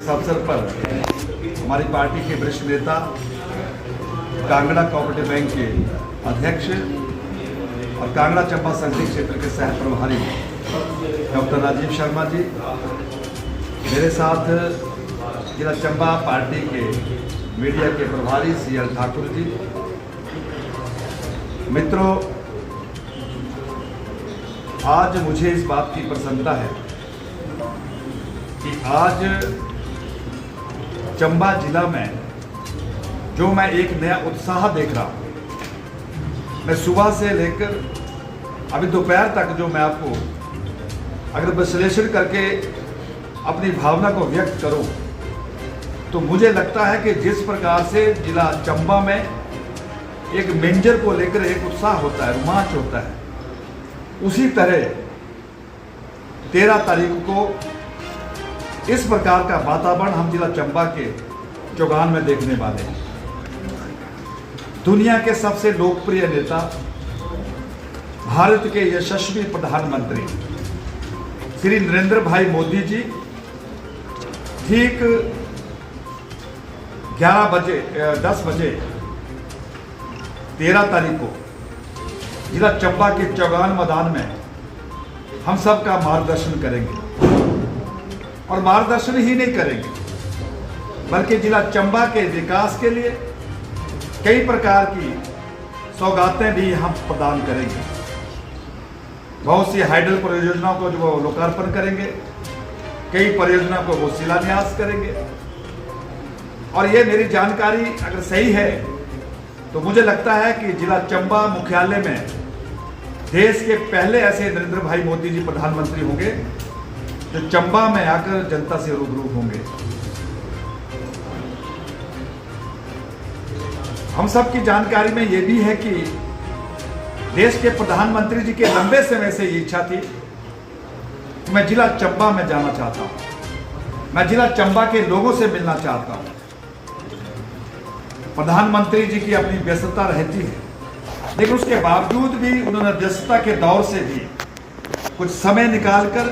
इस अवसर पर हमारी पार्टी के वरिष्ठ नेता, कांगड़ा कोऑपरेटिव बैंक के अध्यक्ष और कांगड़ा चंबा संसदीय क्षेत्र के सह प्रभारी डॉक्टर राजीव शर्मा जी, मेरे साथ जिला चंबा पार्टी के मीडिया के प्रभारी CL ठाकुर जी। मित्रों, आज मुझे इस बात की प्रसन्नता है कि आज चंबा जिला में जो मैं एक नया उत्साह देख रहा हूँ। मैं सुबह से लेकर अभी दोपहर तक जो मैं आपको अगर विश्लेषण करके अपनी भावना को व्यक्त करूं, तो मुझे लगता है कि जिस प्रकार से जिला चंबा में एक मेंजर को लेकर एक उत्साह होता है, रोमांच होता है, उसी तरह 13 तारीख को इस प्रकार का वातावरण हम जिला चंबा के चौगान में देखने वाले हैं। दुनिया के सबसे लोकप्रिय नेता, भारत के यशस्वी प्रधानमंत्री श्री नरेंद्र भाई मोदी जी ठीक 10 बजे 13 तारीख को जिला चंबा के चौगान मैदान में हम सब का मार्गदर्शन करेंगे। और मार्गदर्शन ही नहीं करेंगे, बल्कि जिला चंबा के विकास के लिए कई प्रकार की सौगातें भी हम प्रदान करेंगे। बहुत सी हाइडल परियोजनाओं को जो वो लोकार्पण करेंगे, कई परियोजना को वो शिलान्यास करेंगे। और ये मेरी जानकारी अगर सही है तो मुझे लगता है कि जिला चंबा मुख्यालय में देश के पहले ऐसे नरेंद्र भाई मोदी जी प्रधानमंत्री होंगे जो चंबा में आकर जनता से रूबरू होंगे। हम सब की जानकारी में यह भी है कि देश के प्रधानमंत्री जी के लंबे समय से ये इच्छा थी कि मैं जिला चंबा में जाना चाहता हूं, मैं जिला चंबा के लोगों से मिलना चाहता हूं। प्रधानमंत्री जी की अपनी व्यस्तता रहती है, लेकिन उसके बावजूद भी उन्होंने व्यस्तता के दौर से भी कुछ समय निकालकर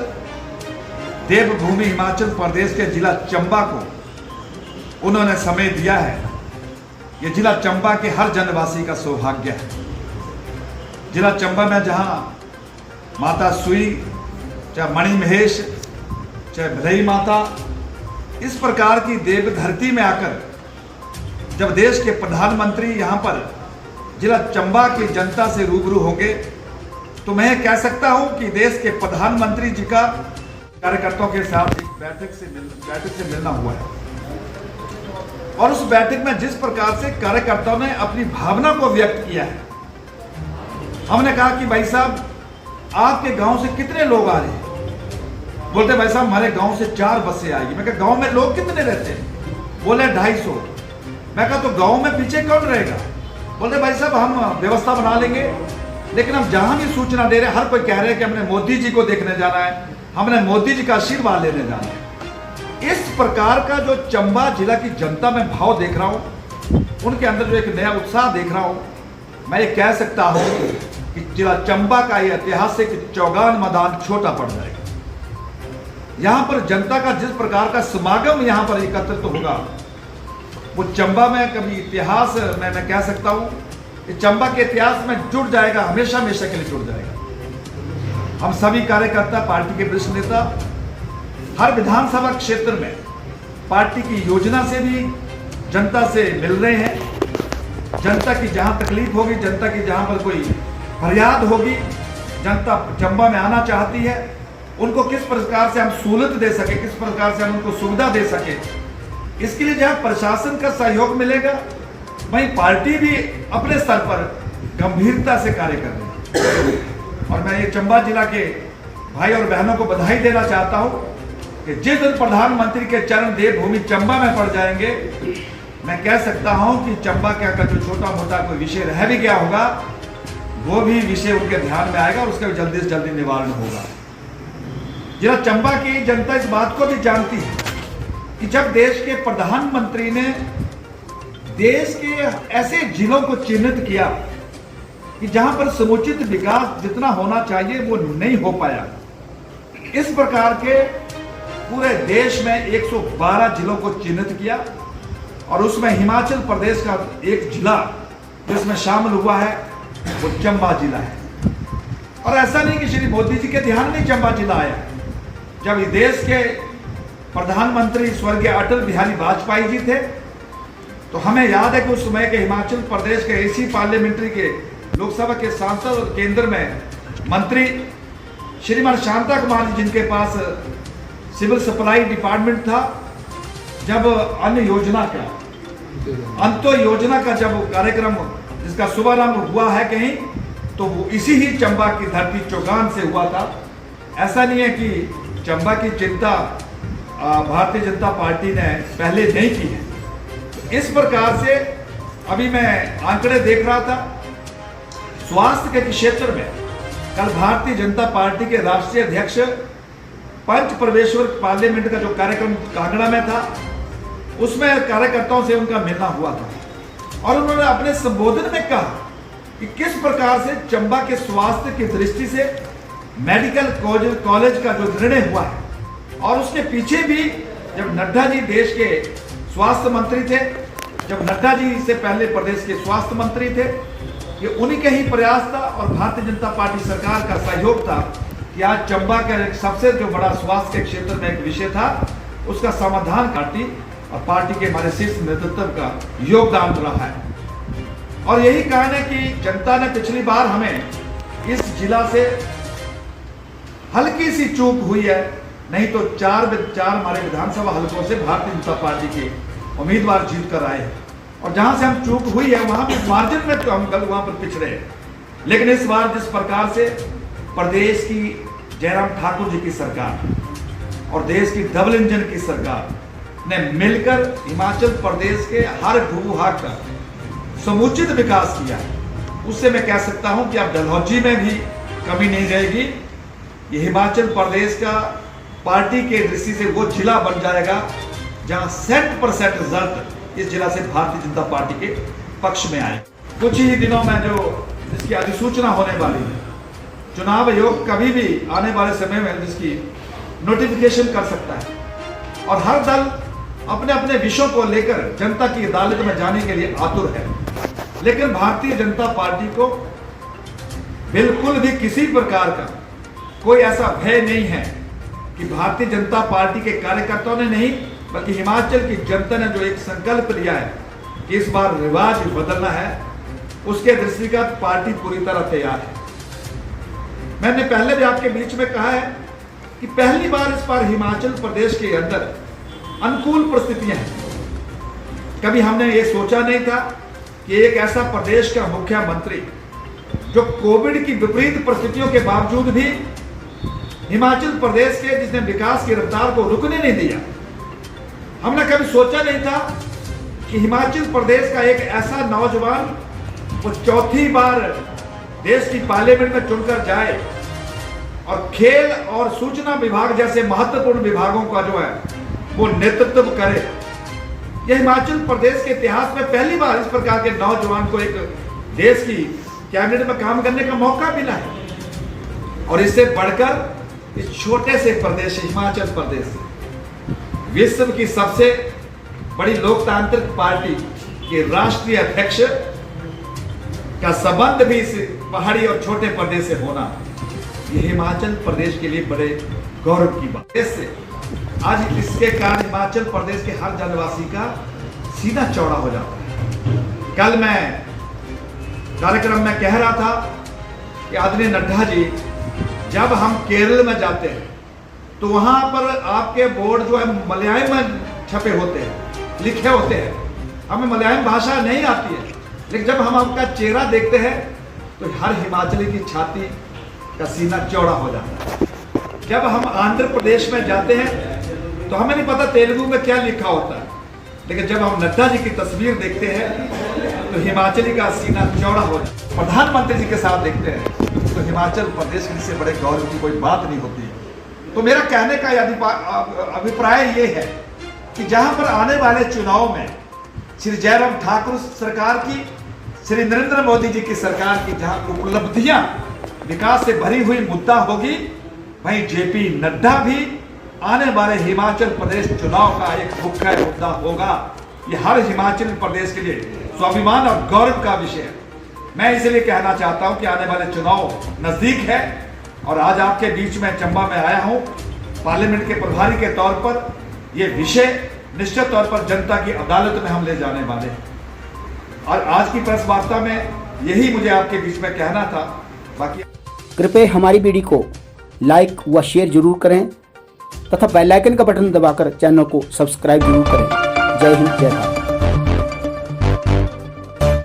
देवभूमि हिमाचल प्रदेश के जिला चंबा को उन्होंने समय दिया है। ये जिला चंबा के हर जनवासी का सौभाग्य है। जिला चंबा में जहां माता सुई, चाहे मणि महेश, चाहे भदई माता, इस प्रकार की देव धरती में आकर जब देश के प्रधानमंत्री यहां पर जिला चंबा की जनता से रूबरू होंगे, तो मैं कह सकता हूं कि देश के प्रधानमंत्री जी का कार्यकर्ताओं के साथ एक बैठक से मिलना हुआ है। और उस बैठक में जिस प्रकार से कार्यकर्ताओं ने अपनी भावना को व्यक्त किया है, हमने कहा कि भाई साहब, आपके गांव से कितने लोग आ रहे हैं? बोलते भाई साहब हमारे गांव से 4 बसें आएगी। मैं कहा गांव में लोग कितने रहते हैं? बोले 250। मैं कहा तो गांव में पीछे कौन रहेगा? बोलते भाई साहब हम व्यवस्था बना लेंगे, लेकिन हम जहां भी सूचना दे रहे हैं, हर कोई कह रहे हैं कि हमने मोदी जी को देखने जाना है, हमने मोदी जी का आशीर्वाद लेने जाना है। इस प्रकार का जो चंबा जिला की जनता में भाव देख रहा हूं, उनके अंदर जो एक नया उत्साह देख रहा हूं, मैं ये कह सकता हूं कि जिला चंबा का ये ऐतिहासिक चौगान मैदान छोटा पड़ जाएगा। यहां पर जनता का जिस प्रकार का समागम यहां पर एकत्रित होगा, वो चंबा में कभी इतिहास में मैं कह सकता हूं कि चंबा के इतिहास में जुड़ जाएगा, हमेशा हमेशा के लिए जुड़ जाएगा। हम सभी कार्यकर्ता, पार्टी के वरिष्ठ नेता हर विधानसभा क्षेत्र में पार्टी की योजना से भी जनता से मिल रहे हैं। जनता की जहां तकलीफ होगी, जनता की जहां पर कोई फरियाद होगी, जनता चंबा में आना चाहती है, उनको किस प्रकार से हम सहूलत दे सके, किस प्रकार से हम उनको सुविधा दे सके, इसके लिए जहां प्रशासन का सहयोग मिलेगा, वहीं पार्टी भी अपने स्तर पर गंभीरता से कार्य कर रही है। और मैं ये चंबा जिला के भाई और बहनों को बधाई देना चाहता हूं कि जिस दिन प्रधानमंत्री के चरण देवभूमि चंबा में पड़ जाएंगे, मैं कह सकता हूं कि चंबा का जो छोटा मोटा कोई विषय रह भी गया होगा, वो भी विषय उनके ध्यान में आएगा और उसका जल्दी से जल्दी निवारण होगा। जिला चंबा की जनता इस बात को भी जानती है कि जब देश के प्रधानमंत्री ने देश के ऐसे जिलों को चिन्हित किया कि जहां पर समुचित विकास जितना होना चाहिए वो नहीं हो पाया, इस प्रकार के पूरे देश में 112 जिलों को चिन्हित किया और उसमें हिमाचल प्रदेश का एक जिला जिसमें शामिल हुआ है वो चंबा जिला है। और ऐसा नहीं कि श्री मोदी जी के ध्यान में चंबा जिला आया। जब इस देश के प्रधानमंत्री स्वर्गीय अटल बिहारी वाजपेयी जी थे तो हमें याद है कि उस समय के हिमाचल प्रदेश के इसी पार्लियामेंट्री के लोकसभा के सांसद और केंद्र में मंत्री श्रीमान शांता कुमार जी, जिनके पास सिविल सप्लाई डिपार्टमेंट था, जब अन्य योजना का अंत्यो योजना का जब कार्यक्रम जिसका शुभारंभ हुआ है कहीं, तो वो इसी ही चंबा की धरती चौगान से हुआ था। ऐसा नहीं है कि चंबा की चिंता भारतीय जनता पार्टी ने पहले नहीं की है। तो इस प्रकार से अभी मैं आंकड़े देख रहा था स्वास्थ्य के क्षेत्र में। कल भारतीय जनता पार्टी के राष्ट्रीय अध्यक्ष पंच परमेश्वर पार्लियामेंट का जो कार्यक्रम कांगड़ा में था, उसमें कार्यकर्ताओं से उनका मिलना हुआ था और उन्होंने अपने संबोधन में कहा कि किस प्रकार से चंबा के स्वास्थ्य की दृष्टि से मेडिकल कॉलेज का जो निर्णय हुआ है, और उसके पीछे भी जब नड्डा जी देश के स्वास्थ्य मंत्री थे, जब नड्डा जी से पहले प्रदेश के स्वास्थ्य मंत्री थे, ये उन्हीं के ही प्रयास था और भारतीय जनता पार्टी सरकार का सहयोग था कि आज चंबा का एक सबसे जो बड़ा स्वास्थ्य के क्षेत्र में एक विषय था, उसका समाधान पार्टी और पार्टी के हमारे शीर्ष नेतृत्व का योगदान रहा है। और यही कारण है कि जनता ने पिछली बार हमें इस जिला से हल्की सी चूक हुई है, नहीं तो चार हमारे विधानसभा हलकों से भारतीय जनता पार्टी के उम्मीदवार जीत कर आए हैं। और जहां से हम चूक हुई है वहां पे मार्जिन में तो हम कल वहां पर पिछड़े हैं। लेकिन इस बार जिस प्रकार से प्रदेश की जयराम ठाकुर जी की सरकार और देश की डबल इंजन की सरकार ने मिलकर हिमाचल प्रदेश के हर भूभाग का समुचित विकास किया है, उससे मैं कह सकता हूं कि अब डलहौजी में भी कमी नहीं रहेगी। ये हिमाचल प्रदेश का पार्टी के दृष्टि से वो जिला बन जाएगा जहां 100% रिजल्ट इस जिला से भारतीय जनता पार्टी के पक्ष में आए। कुछ ही दिनों में जो इसकी अधिसूचना होने वाली है, चुनाव आयोग कभी भी आने वाले समय में जिसकी नोटिफिकेशन कर सकता है और हर दल अपने अपने विषयों को लेकर जनता की अदालत में जाने के लिए आतुर है। लेकिन भारतीय जनता पार्टी को बिल्कुल भी किसी प्रकार का कोई ऐसा भय नहीं है कि भारतीय जनता पार्टी के कार्यकर्ताओं ने नहीं, बल्कि हिमाचल की जनता ने जो एक संकल्प लिया है कि इस बार रिवाज बदलना है, उसके दृष्टिगत पार्टी पूरी तरह तैयार है। मैंने पहले भी आपके बीच में कहा है कि पहली बार इस बार हिमाचल प्रदेश के अंदर अनुकूल परिस्थितियां हैं। कभी हमने ये सोचा नहीं था कि एक ऐसा प्रदेश का मुख्यमंत्री जो कोविड की विपरीत परिस्थितियों के बावजूद भी हिमाचल प्रदेश के जिसने विकास की रफ्तार को रुकने नहीं दिया, हमने कभी सोचा नहीं था कि हिमाचल प्रदेश का एक ऐसा नौजवान वो चौथी बार देश की पार्लियामेंट में चुनकर जाए और खेल और सूचना विभाग जैसे महत्वपूर्ण विभागों का जो है वो नेतृत्व करे। यह हिमाचल प्रदेश के इतिहास में पहली बार इस प्रकार के नौजवान को एक देश की कैबिनेट में काम करने का मौका मिला है। और इससे बढ़कर इस छोटे से प्रदेश हिमाचल प्रदेश विश्व की सबसे बड़ी लोकतांत्रिक पार्टी के राष्ट्रीय अध्यक्ष का संबंध भी इस पहाड़ी और छोटे प्रदेश से होना, यह हिमाचल प्रदेश के लिए बड़े गौरव की बात है। आज इसके कारण हिमाचल प्रदेश के हर जनवासी का सीना चौड़ा हो जाता है। कल मैं कार्यक्रम में कह रहा था कि आदरणीय नड्डा जी, जब हम केरल में जाते हैं तो वहां पर आपके बोर्ड जो है मलयालम में छपे होते हैं, लिखे होते हैं। हमें मलयालम भाषा नहीं आती है, लेकिन जब हम आपका चेहरा देखते हैं तो हर हिमाचली की छाती का सीना चौड़ा हो जाता है। जब हम आंध्र प्रदेश में जाते हैं तो हमें नहीं पता तेलुगु में क्या लिखा होता है, लेकिन जब हम नड्डा जी की तस्वीर देखते हैं तो हिमाचली का सीना चौड़ा हो जाता है। प्रधानमंत्री जी के साथ देखते हैं तो हिमाचल प्रदेश के लिए बड़े गौरव की कोई बात नहीं होती है। तो मेरा कहने का अभिप्राय ये है कि जहां पर आने वाले चुनाव में श्री जयराम ठाकुर सरकार की, श्री नरेंद्र मोदी जी की सरकार की जहां उपलब्धियां विकास से भरी हुई मुद्दा होगी, वहीं जेपी नड्डा भी आने वाले हिमाचल प्रदेश चुनाव का एक मुख्य मुद्दा होगा। ये हर हिमाचल प्रदेश के लिए स्वाभिमान और गौरव का विषय है। मैं इसलिए कहना चाहता हूं कि आने वाले चुनाव नजदीक है और आज आपके बीच में चंबा में आया हूं पार्लियामेंट के प्रभारी के तौर पर। यह विषय निश्चित तौर पर जनता की अदालत में हम ले जाने वाले हैं और आज की प्रेस वार्ता में यही मुझे आपके बीच में कहना था। बाकी कृपया हमारी वीडियो को लाइक व शेयर जरूर करें तथा बेल आइकन का बटन दबाकर चैनल को सब्सक्राइब जरूर करें। जय हिंद, जय भारत।